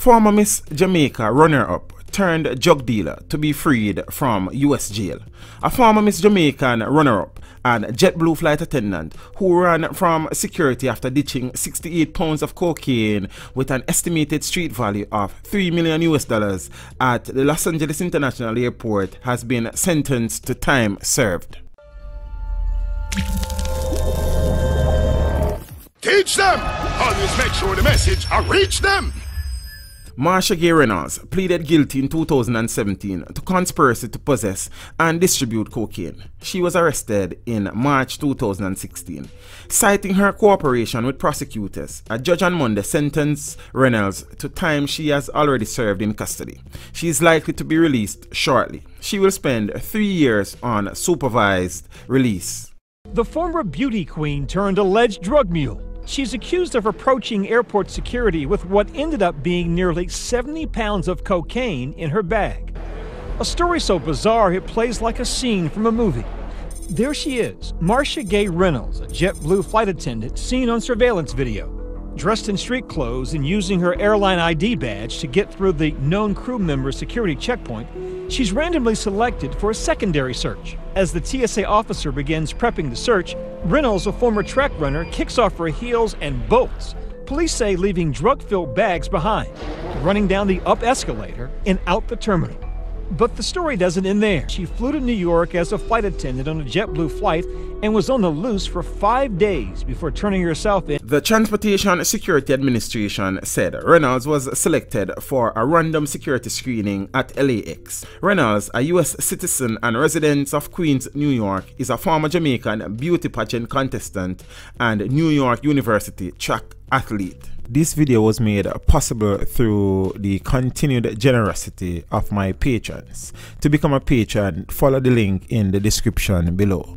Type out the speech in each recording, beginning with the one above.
Former Miss Jamaica runner-up turned drug dealer to be freed from US jail. A former Miss Jamaican runner-up and JetBlue flight attendant who ran from security after ditching 68 pounds of cocaine with an estimated street value of $3 million at the Los Angeles International Airport has been sentenced to time served. Teach them! Always make sure the message reach them! Marsha Gay Reynolds pleaded guilty in 2017 to conspiracy to possess and distribute cocaine. She was arrested in March 2016. Citing her cooperation with prosecutors, a judge on Monday sentenced Reynolds to time she has already served in custody. She is likely to be released shortly. She will spend 3 years on supervised release. The former beauty queen turned alleged drug mule. She's accused of approaching airport security with what ended up being nearly 70 pounds of cocaine in her bag. A story so bizarre it plays like a scene from a movie. There she is, Marsha Gay Reynolds, a JetBlue flight attendant seen on surveillance video. Dressed in street clothes and using her airline ID badge to get through the known crew member security checkpoint, she's randomly selected for a secondary search. As the TSA officer begins prepping the search, Reynolds, a former track runner, kicks off her heels and bolts. Police say leaving drug-filled bags behind, running down the up escalator and out the terminal. But the story doesn't end there. She flew to New York as a flight attendant on a JetBlue flight and was on the loose for 5 days before turning herself in. The Transportation Security Administration said Reynolds was selected for a random security screening at LAX. Reynolds, a U.S. citizen and resident of Queens, New York, is a former Jamaican beauty pageant contestant and New York University track athlete. This video was made possible through the continued generosity of my patrons. To become a patron, follow the link in the description below.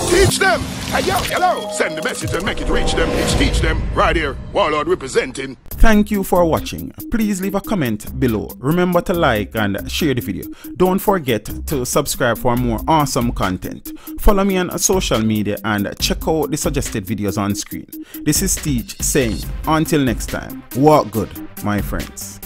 Teach them! Hey, yo, hello! Send the message and make it reach them. It's Teach Them, right here, Warlord representing. Thank you for watching. Please leave a comment below. Remember to like and share the video. Don't forget to subscribe for more awesome content. Follow me on social media and check out the suggested videos on screen. This is Teach saying, until next time, walk good, my friends.